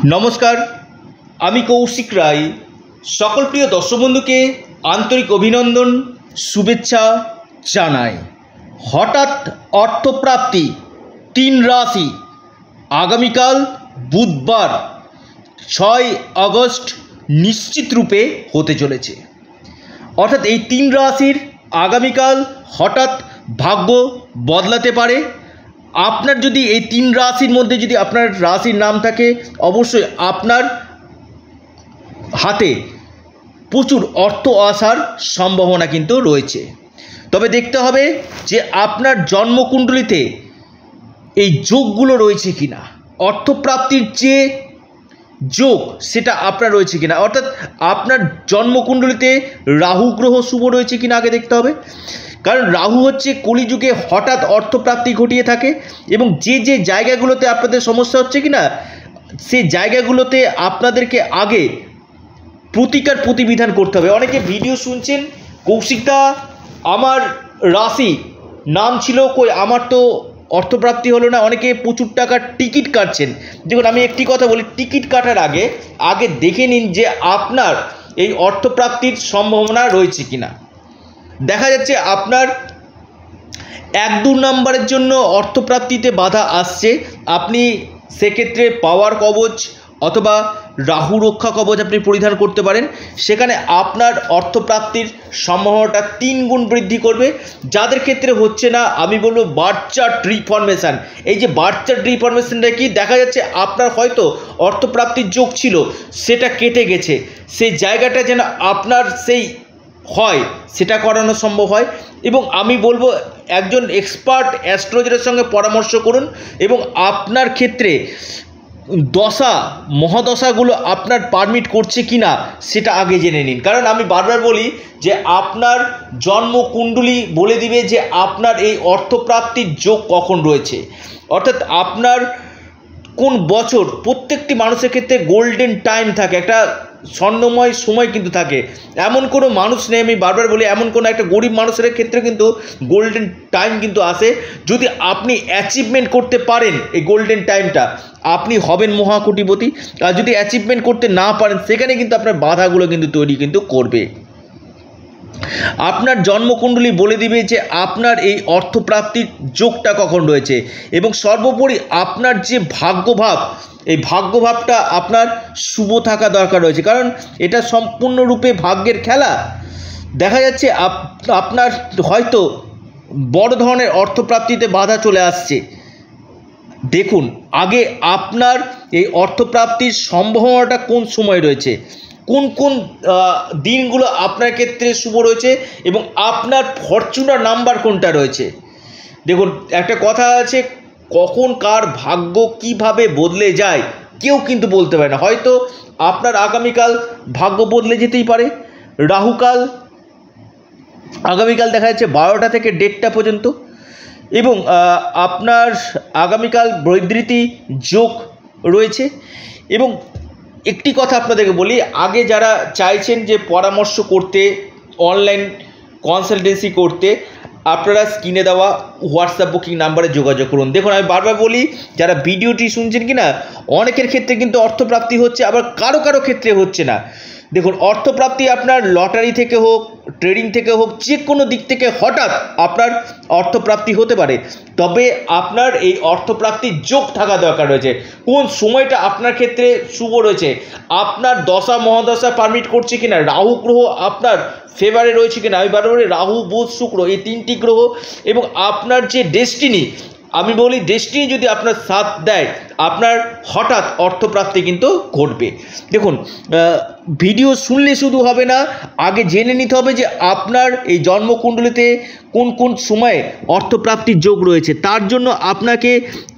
नमस्कार आमी कौशिक राय सकल प्रिय दर्शक बंधु के आंतरिक अभिनंदन शुभेच्छा जानाई। हठात् अर्थप्राप्ति तीन राशि आगामीकाल बुधवार 6 अगस्ट निश्चित रूपे होते चलेছে। अर्थात এই तीन राशिर आगामीकाल हठात् भाग्य बदलाते पारे। আপনার যদি এই তিন রাশির মধ্যে যদি আপনার রাশির নাম থাকে অবশ্যই আপনার হাতে প্রচুর অর্থ আসার সম্ভাবনা কিন্তু রয়েছে। তবে দেখতে হবে যে আপনার জন্মকুণ্ডলিতে এই যোগগুলো রয়েছে কিনা, অর্থপ্রাপ্তির যে যোগ সেটা আপনার রয়েছে কিনা, অর্থাৎ আপনার জন্মকুণ্ডলিতে রাহু গ্রহ শুভ রয়েছে কিনা আগে দেখতে হবে। কারণ রাহু হচ্ছে কলিযুগে হঠাৎ অর্থপ্রাপ্তি ঘটিয়ে থাকে এবং যে যে জায়গাগুলোতে আপনাদের সমস্যা হচ্ছে কিনা সেই জায়গাগুলোতে আপনাদেরকে আগে প্রতিকার প্রতিবিধান করতে হবে। অনেকে ভিডিও শুনছেন কৌশিকদা আমার রাশি নাম ছিল কই, আমার তো অর্থপ্রাপ্তি হলো না, অনেকে প্রচুর টাকার টিকিট কাটছেন। দেখুন আমি একটি কথা বলি, টিকিট কাটার আগে দেখে নিন যে আপনার এই অর্থপ্রাপ্তির সম্ভাবনা রয়েছে কিনা। দেখা যাচ্ছে আপনার 1-2 নম্বরের জন্য অর্থপ্রাপ্তিতে বাধা আসছে, আপনি সেক্ষেত্রে পাওয়ার কবচ অথবা রাহু রক্ষা কবচ আপনি পরিধান করতে পারেন। সেখানে আপনার অর্থপ্রাপ্তির সম্ভাবনাটা 3 গুণ বৃদ্ধি করবে। যাদের ক্ষেত্রে হচ্ছে না আমি বলবো বার্থ চার্ট রিফরমেশন। এই যে বার্থ চার্ট রিফরমেশনটা কি, দেখা যাচ্ছে আপনার হয়তো অর্থপ্রাপ্তির যোগ ছিল সেটা কেটে গেছে, সেই জায়গাটা যেন আপনার সেই হয় সেটা করানো সম্ভব হয়। এবং আমি বলবো একজন এক্সপার্ট অ্যাস্ট্রোলজারের সঙ্গে পরামর্শ করুন এবং আপনার ক্ষেত্রে দশা মহাদশাগুলো আপনার পারমিট করছে কিনা সেটা আগে জেনে নিন। কারণ আমি বারবার বলি যে আপনার জন্মকুণ্ডলী বলে দিবে যে আপনার এই অর্থপ্রাপ্তির যোগ কখন রয়েছে, অর্থাৎ আপনার কোন বছর। প্রত্যেকটি মানুষের ক্ষেত্রে গোল্ডেন টাইম থাকে, একটা স্বর্ণময় সময় কিন্তু থাকে। এমন কোনো মানুষ নেই, আমি বারবার বলি এমন কোনো একটা গরিব মানুষের ক্ষেত্রে কিন্তু গোল্ডেন টাইম কিন্তু আসে। যদি আপনি অ্যাচিভমেন্ট করতে পারেন এই গোল্ডেন টাইমটা আপনি হবেন মহাকোটিপতি, আর যদি অ্যাচিভমেন্ট করতে না পারেন সেখানে কিন্তু আপনার বাধাগুলো কিন্তু তৈরি কিন্তু করবে। আপনার জন্মকুণ্ডলী বলে দিবে যে আপনার এই অর্থপ্রাপ্তির যোগটা কখন রয়েছে এবং সর্বোপরি আপনার যে ভাগ্যভাব, এই ভাগ্যভাবটা আপনার শুভ থাকা দরকার রয়েছে। কারণ এটা সম্পূর্ণরূপে ভাগ্যের খেলা। দেখা যাচ্ছে আপনার হয়তো বড় ধরনের অর্থপ্রাপ্তিতে বাধা চলে আসছে। দেখুন আগে আপনার এই অর্থপ্রাপ্তির সম্ভাবনাটা কোন সময় রয়েছে, কোন কোন দিনগুলো আপনার ক্ষেত্রে শুভ রয়েছে এবং আপনার ফরচুনার নাম্বার কোনটা রয়েছে। দেখুন একটা কথা আছে, কখন কার ভাগ্য কিভাবে বদলে যায় কেউ কিন্তু বলতে পারে না। হয়তো আপনার আগামীকাল ভাগ্য বদলে যেতেই পারে। রাহুকাল আগামীকাল দেখা যাচ্ছে 12টা থেকে 1:30 পর্যন্ত এবং আপনার আগামীকাল বৈদ্যুতি যোগ রয়েছে। এবং একটি কথা আপনাদেরকে বলি, আগে যারা চাইছেন যে পরামর্শ করতে, অনলাইন কনসালটেন্সি করতে, আপনারা স্ক্রিনে দেওয়া হোয়াটসঅ্যাপ বুকিং নাম্বারে যোগাযোগ করুন। দেখুন আমি বারবার বলি যারা ভিডিওটি শুনছেন কি না, অনেকের ক্ষেত্রে কিন্তু অর্থপ্রাপ্তি হচ্ছে, আবার কারো কারো ক্ষেত্রে হচ্ছে না। দেখুন অর্থপ্রাপ্তি আপনার লটারি থেকে হোক, ট্রেডিং থেকে হোক, যে কোনো দিক থেকে হঠাৎ আপনার অর্থপ্রাপ্তি হতে পারে। তবে আপনার এই অর্থপ্রাপ্তির যোগ থাকা দরকার রয়েছে। কোন সময়টা আপনার ক্ষেত্রে শুভ রয়েছে, আপনার দশা মহাদশা পারমিট করছে কিনা, রাহু গ্রহ আপনার ফেভারে রয়েছে কিনা। আমি বারবার বলি রাহু বুধ শুক্র এই 3টি গ্রহ এবং আপনার যে ডেস্টিনি, আমি বলি ডেস্টিনি যদি আপনার সাথ দেয় আপনার হঠাৎ অর্থপ্রাপ্তি কিন্তু ঘটবে। দেখুন ভিডিও শুনলে শুধু হবে না, আগে জেনে নিতে হবে যে আপনার এই জন্মকুণ্ডলিতে কোন কোন সময়ে অর্থপ্রাপ্তির যোগ রয়েছে। তার জন্য আপনাকে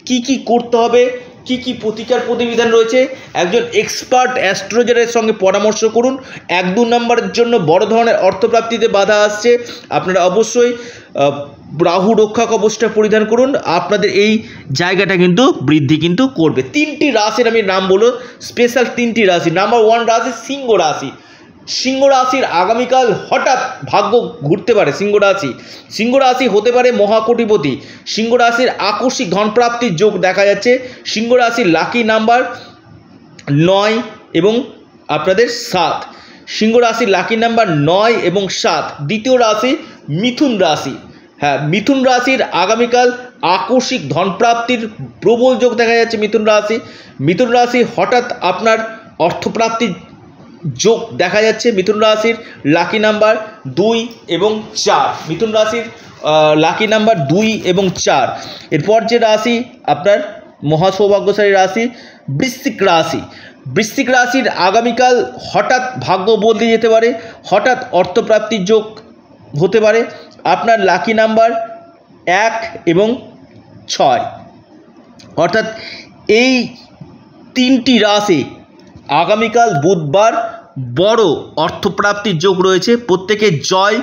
কি কি করতে হবে, কি কি প্রতিকার প্রতিবিধান রয়েছে, একজন এক্সপার্ট অ্যাস্ট্রোলজারের সঙ্গে পরামর্শ করুন। 1-2 নম্বরের জন্য বড় ধরনের অর্থপ্রাপ্তিতে বাধা আসছে, আপনারা অবশ্যই রাহু রক্ষা কবচটা পরিধান করুন, আপনাদের এই জায়গাটা কিন্তু বৃদ্ধি কিন্তু করবে। 3টি রাশির আমি নাম বলো, স্পেশাল 3টি রাশি। নাম্বার 1 রাশি সিংহ রাশি। সিংহ রাশির আগামীকাল হঠাৎ ভাগ্য ঘুরতে পারে। সিংহ রাশি হতে পারে মহাকোটিপতি। সিংহ রাশির আকস্মিক ধনপ্রাপ্তির যোগ দেখা যাচ্ছে। সিংহ রাশির লাকি নাম্বার 9 এবং আপনাদের 7। সিংহ রাশির লাকি নাম্বার 9 এবং 7। দ্বিতীয় রাশি মিথুন রাশি। হ্যাঁ, মিথুন রাশির আগামীকাল আকস্মিক ধনপ্রাপ্তির প্রবল যোগ দেখা যাচ্ছে। মিথুন রাশি হঠাৎ আপনার অর্থপ্রাপ্তির যোগ দেখা যাচ্ছে। মিথুন রাশির লাকি নাম্বার 2 এবং 4। মিথুন রাশির লাকি নাম্বার 2 এবং 4। এরপর যে রাশি আপনার মহাসৌভাগ্যশালী রাশি বৃশ্চিক রাশির আগামীকাল হঠাৎ ভাগ্য বদলে যেতে পারে, হঠাৎ অর্থপ্রাপ্তির যোগ হতে পারে। আপনার লাকি নাম্বার 1 এবং 6। অর্থাৎ এই 3টি রাশি আগামীকাল বুধবার বড় অর্থপ্রাপ্তির যোগ রয়েছে। প্রত্যেকে জয়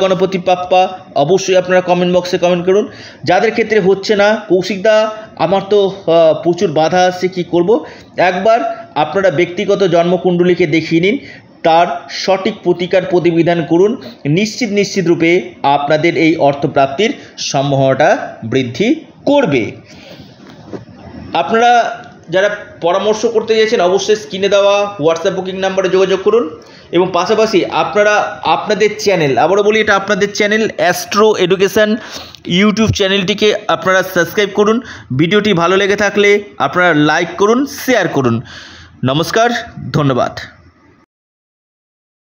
গণপতি বাপ্পা অবশ্যই আপনারা কমেন্ট বক্সে কমেন্ট করুন। যাদের ক্ষেত্রে হচ্ছে না, কৌশিকদা আমার তো প্রচুর বাধা আসছে, কী করব, একবার আপনারা ব্যক্তিগত জন্মকুণ্ডলীকে দেখিয়ে নিন, তার সঠিক প্রতিকার প্রতিবিধান করুন। নিশ্চিত রূপে আপনাদের এই অর্থপ্রাপ্তির সম্ভাবনাটা বৃদ্ধি করবে। আপনারা যারা পরামর্শ করতে চাইছেন অবশ্যই স্ক্রিনে দেওয়া হোয়াটসঅ্যাপ বুকিং নাম্বারে যোগাযোগ করুন। এবং পাশাপাশি আপনারা আপনাদের চ্যানেল, আবারও বলি এটা আপনাদের চ্যানেল অ্যাস্ট্রো এডুকেশন ইউটিউব চ্যানেলটিকে আপনারা সাবস্ক্রাইব করুন। ভিডিওটি ভালো লেগে থাকলে আপনারা লাইক করুন, শেয়ার করুন। নমস্কার, ধন্যবাদ।